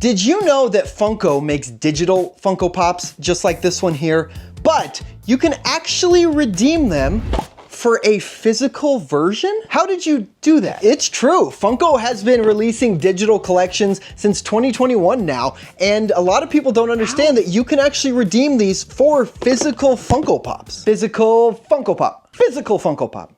Did you know that Funko makes digital Funko Pops just like this one here, but you can actually redeem them for a physical version? How did you do that? It's true. Funko has been releasing digital collections since 2021 now, and a lot of people don't understand that you can actually redeem these for physical Funko Pops. Physical Funko Pop. Physical Funko Pop.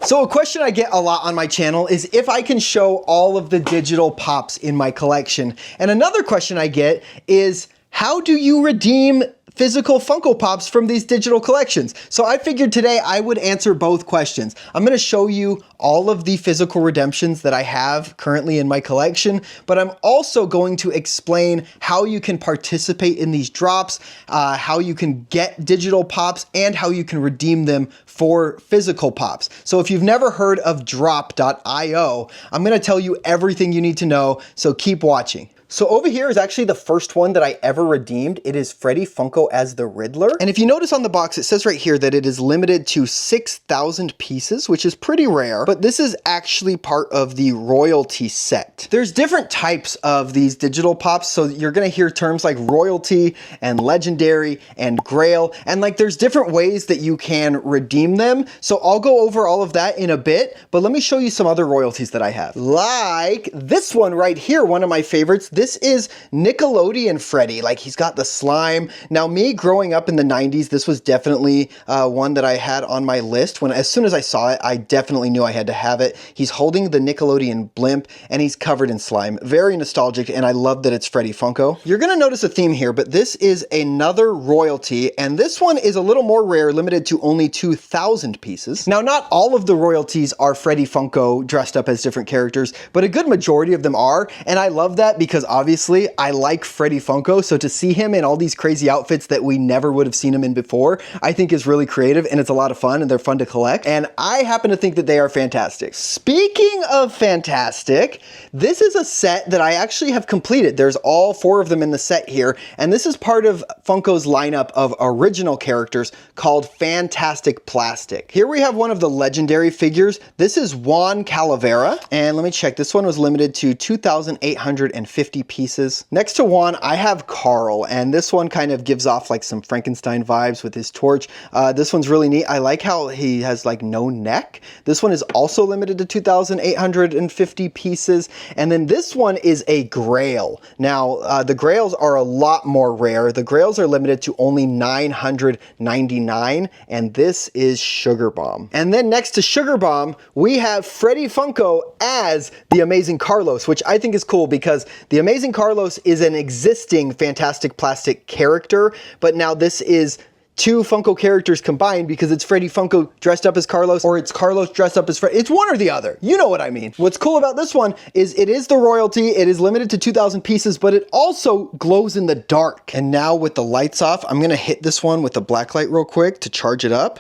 So a question I get a lot on my channel is if I can show all of the digital pops in my collection. And another question I get is, how do you redeem physical Funko Pops from these digital collections? So I figured today I would answer both questions. I'm gonna show you all of the physical redemptions that I have currently in my collection, but I'm also going to explain how you can participate in these drops, how you can get digital pops, and how you can redeem them for physical pops. So if you've never heard of Droppp.io, I'm gonna tell you everything you need to know, so keep watching. So over here is actually the first one that I ever redeemed. It is Freddy Funko as the Riddler. And if you notice on the box, it says right here that it is limited to 6,000 pieces, which is pretty rare, but this is actually part of the royalty set. There's different types of these digital pops, so you're gonna hear terms like royalty and legendary and grail, and like there's different ways that you can redeem them. So I'll go over all of that in a bit, but let me show you some other royalties that I have. Like this one right here, one of my favorites. This is Nickelodeon Freddy, like he's got the slime. Now me growing up in the 90s, this was definitely one that I had on my list. As soon as I saw it, I definitely knew I had to have it. He's holding the Nickelodeon blimp and he's covered in slime. Very nostalgic, and I love that it's Freddy Funko. You're gonna notice a theme here, but this is another royalty, and this one is a little more rare, limited to only 2,000 pieces. Now not all of the royalties are Freddy Funko dressed up as different characters, but a good majority of them are, and I love that because obviously I like Freddy Funko, so to see him in all these crazy outfits that we never would have seen him in before, I think is really creative, and it's a lot of fun, and they're fun to collect, and I happen to think that they are fantastic. Speaking of fantastic, this is a set that I actually have completed. There's all 4 of them in the set here, and this is part of Funko's lineup of original characters called Fantastic Plastic. Here we have one of the legendary figures. This is Juan Calavera, and let me check. This one was limited to 2,850 pieces. Next to Juan, I have Carl, and this one kind of gives off like some Frankenstein vibes with his torch. This one's really neat. I like how he has like no neck. This one is also limited to 2,850 pieces. And then this one is a Grail. Now, the Grails are a lot more rare. The Grails are limited to only 999, and this is Sugar Bomb. And then next to Sugar Bomb, we have Freddy Funko as the Amazing Carlos, which I think is cool because the Amazing Carlos is an existing Fantastic Plastic character, but now this is 2 Funko characters combined because it's Freddy Funko dressed up as Carlos, or it's Carlos dressed up as Freddy. It's one or the other. You know what I mean. What's cool about this one is it is the royalty. It is limited to 2,000 pieces, but it also glows in the dark. And now with the lights off, I'm gonna hit this one with the black light real quick to charge it up.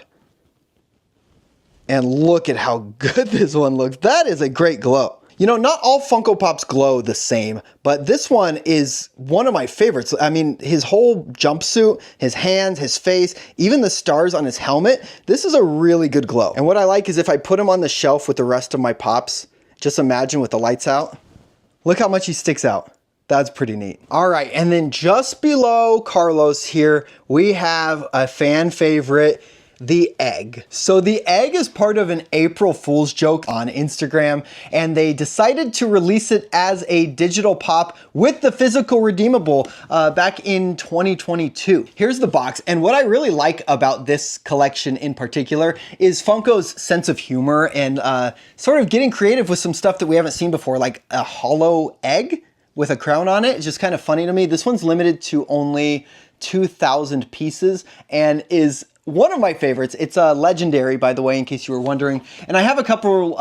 And look at how good this one looks. That is a great glow. You know, not all Funko Pops glow the same, but this one is one of my favorites. I mean, his whole jumpsuit, his hands, his face, even the stars on his helmet, this is a really good glow. And what I like is if I put him on the shelf with the rest of my Pops, just imagine with the lights out, look how much he sticks out. That's pretty neat. All right, and then just below Carlos here, we have a fan favorite, the egg. So the egg is part of an April Fool's joke on Instagram, and they decided to release it as a digital pop with the physical redeemable back in 2022. Here's the box, and what I really like about this collection in particular is Funko's sense of humor and sort of getting creative with some stuff that we haven't seen before, like a hollow egg with a crown on it. It's just kind of funny to me. This one's limited to only 2,000 pieces and is one of my favorites. It's a legendary, by the way, in case you were wondering. And I have a couple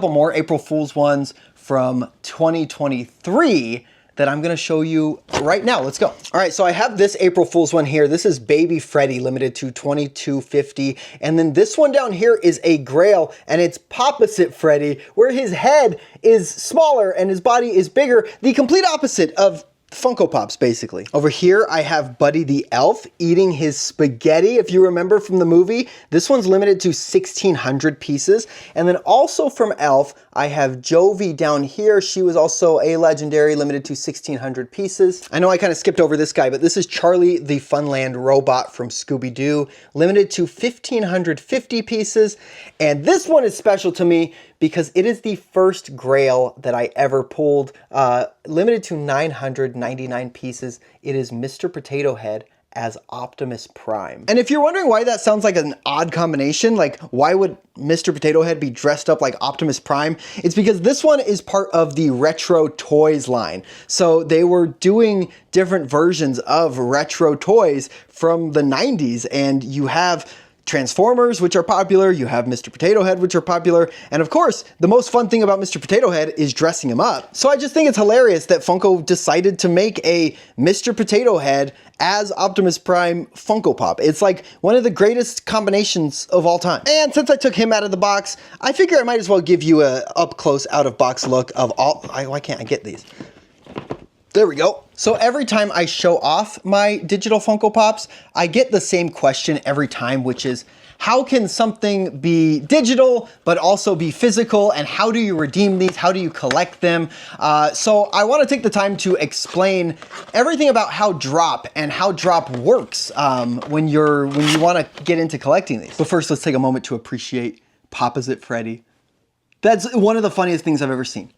more April Fool's ones from 2023 that I'm gonna show you right now. Let's go. All right, so I have this April Fool's one here. This is Baby Freddy, limited to 2,250. And then this one down here is a Grail, and it's Popposite Freddy, where his head is smaller and his body is bigger. The complete opposite of Funko Pops, basically. Over here, I have Buddy the Elf eating his spaghetti, if you remember from the movie. This one's limited to 1,600 pieces. And then also from Elf, I have Jovi down here. She was also a legendary, limited to 1,600 pieces. I know I kind of skipped over this guy, but this is Charlie the Funland robot from Scooby-Doo, limited to 1,550 pieces. And this one is special to me because it is the first Grail that I ever pulled, limited to 999 pieces. It is Mr. Potato Head as Optimus Prime. And if you're wondering why that sounds like an odd combination, like why would Mr. Potato Head be dressed up like Optimus Prime? It's because this one is part of the Retro Toys line. So they were doing different versions of retro toys from the 90s, and you have Transformers, which are popular, you have Mr. Potato Head, which are popular, and of course, the most fun thing about Mr. Potato Head is dressing him up. So I just think it's hilarious that Funko decided to make a Mr. Potato Head as Optimus Prime Funko Pop. It's like one of the greatest combinations of all time. And since I took him out of the box, I figure I might as well give you a up-close, out-of-box look of all... Why can't I get these? There we go. So every time I show off my digital Funko Pops, I get the same question every time, which is, how can something be digital but also be physical, and how do you redeem these? How do you collect them? So I want to take the time to explain everything about how Droppp and how Droppp works when you want to get into collecting these. But first, let's take a moment to appreciate Pop-Is-It Freddy. That's one of the funniest things I've ever seen.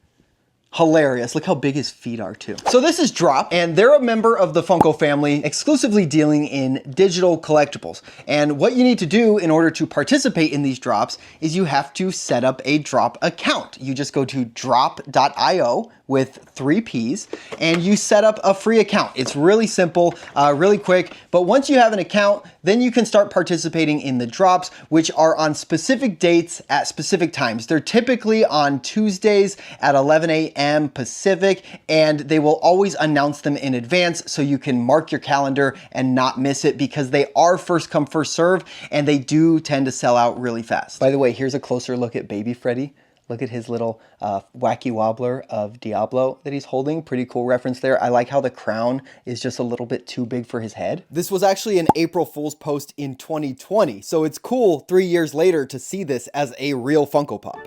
Hilarious. Look how big his feet are too. So this is Droppp, and they're a member of the Funko family exclusively dealing in digital collectibles. And what you need to do in order to participate in these drops is you have to set up a Droppp account. You just go to droppp.io with 3 Ps, and you set up a free account. It's really simple, really quick, but once you have an account, then you can start participating in the drops, which are on specific dates at specific times. They're typically on Tuesdays at 11 a.m. Pacific, and they will always announce them in advance so you can mark your calendar and not miss it, because they are first come, first serve, and they do tend to sell out really fast. By the way, here's a closer look at Baby Freddy. Look at his little wacky wobbler of Diablo that he's holding. Pretty cool reference there. I like how the crown is just a little bit too big for his head. This was actually an April Fool's post in 2020, so it's cool 3 years later to see this as a real Funko Pop.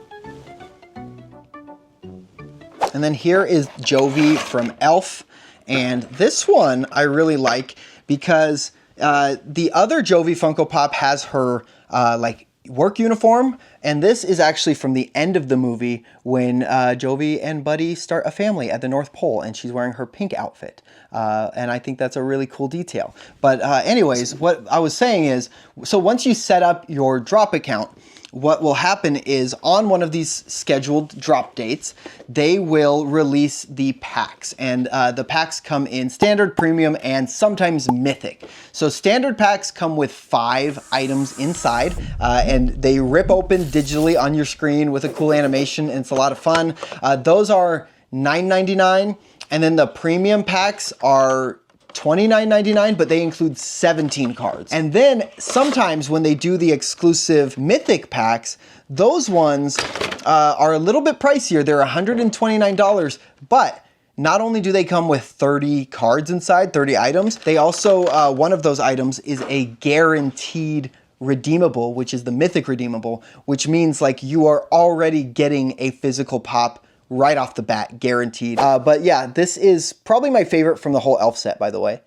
And then here is Jovi from Elf, and this one I really like because the other Jovi Funko Pop has her like work uniform, and this is actually from the end of the movie when Jovi and Buddy start a family at the North Pole, and she's wearing her pink outfit. And I think that's a really cool detail. But anyways, what I was saying is, so once you set up your Droppp account, what will happen is on one of these scheduled drop dates, they will release the packs, and the packs come in standard, premium, and sometimes mythic. So standard packs come with 5 items inside, and they rip open digitally on your screen with a cool animation, and it's a lot of fun. Those are $9.99, and then the premium packs are $29.99, but they include 17 cards. And then sometimes when they do the exclusive mythic packs, those ones are a little bit pricier. They're $129, but not only do they come with 30 cards inside, 30 items, they also, one of those items is a guaranteed redeemable, which is the mythic redeemable, which means like you are already getting a physical pop right off the bat, guaranteed. But yeah, this is probably my favorite from the whole Elf set, by the way.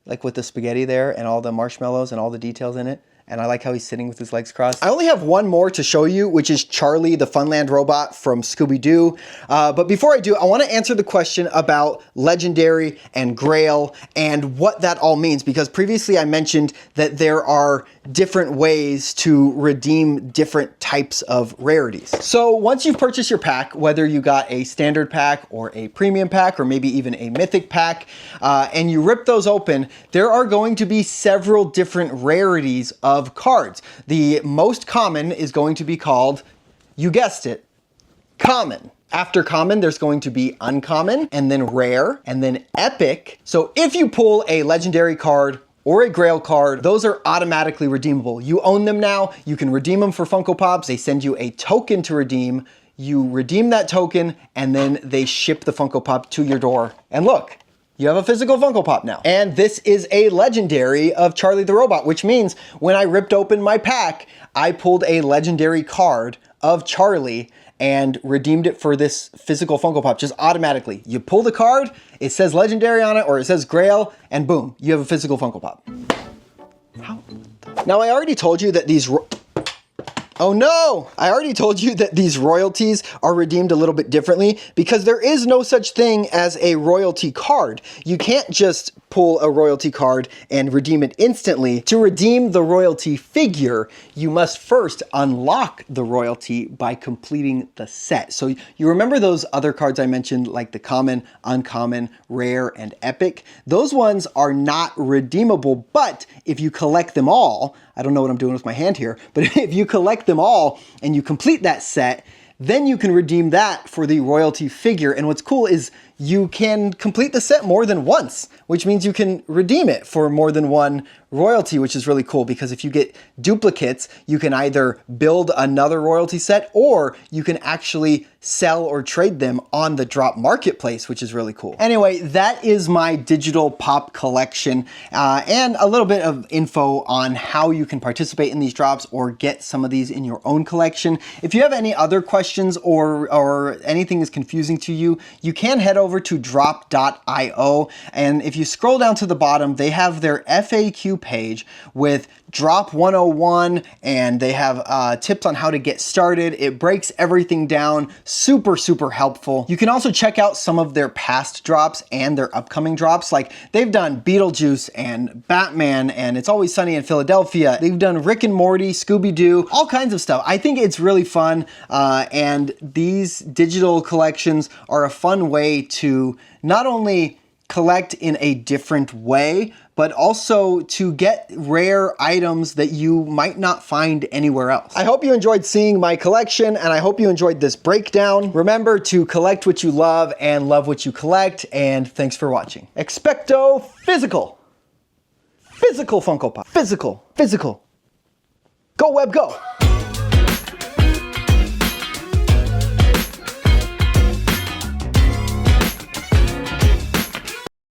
Like with the spaghetti there and all the marshmallows and all the details in it. And I like how he's sitting with his legs crossed. I only have one more to show you, which is Charlie the Funland robot from Scooby-Doo. But before I do, I want to answer the question about Legendary and Grail and what that all means, because previously I mentioned that there are different ways to redeem different types of rarities. So once you've purchased your pack, whether you got a standard pack or a premium pack or maybe even a mythic pack, and you rip those open, there are going to be several different rarities of cards. The most common is going to be called, you guessed it, common. After common, there's going to be uncommon, and then rare, and then epic. So if you pull a legendary card or a Grail card, those are automatically redeemable. You own them now, you can redeem them for Funko Pops. They send you a token to redeem. You redeem that token, and then they ship the Funko Pop to your door. And look, you have a physical Funko Pop now. And this is a legendary of Charlie the Robot, which means when I ripped open my pack, I pulled a legendary card of Charlie, and redeemed it for this physical Funko Pop just automatically. You pull the card, it says Legendary on it, or it says Grail, and boom, you have a physical Funko Pop. How? Now, I already told you that these... Oh no! I already told you that these royalties are redeemed a little bit differently because there is no such thing as a royalty card. You can't just pull a royalty card and redeem it instantly. To redeem the royalty figure, you must first unlock the royalty by completing the set. So you remember those other cards I mentioned, like the common, uncommon, rare, and epic? Those ones are not redeemable, but if you collect them all, I don't know what I'm doing with my hand here, but if you collect them all and you complete that set, then you can redeem that for the royalty figure. And what's cool is you can complete the set more than once, which means you can redeem it for more than one royalty, which is really cool because if you get duplicates, you can either build another royalty set or you can actually sell or trade them on the Droppp marketplace, which is really cool. Anyway, that is my digital pop collection and a little bit of info on how you can participate in these drops or get some of these in your own collection. If you have any other questions or anything is confusing to you, you can head over to droppp.io, and if you scroll down to the bottom, they have their FAQ page with Droppp 101, and they have tips on how to get started. It breaks everything down, super helpful. You can also check out some of their past drops and their upcoming drops. Like they've done Beetlejuice and Batman and It's Always Sunny in Philadelphia. They've done Rick and Morty, Scooby-Doo, all kinds of stuff. I think it's really fun, and these digital collections are a fun way to not only collect in a different way, but also to get rare items that you might not find anywhere else. I hope you enjoyed seeing my collection, and I hope you enjoyed this breakdown. Remember to collect what you love and love what you collect, and thanks for watching. Expecto physical. Physical Funko Pop. Physical. Go Web, go.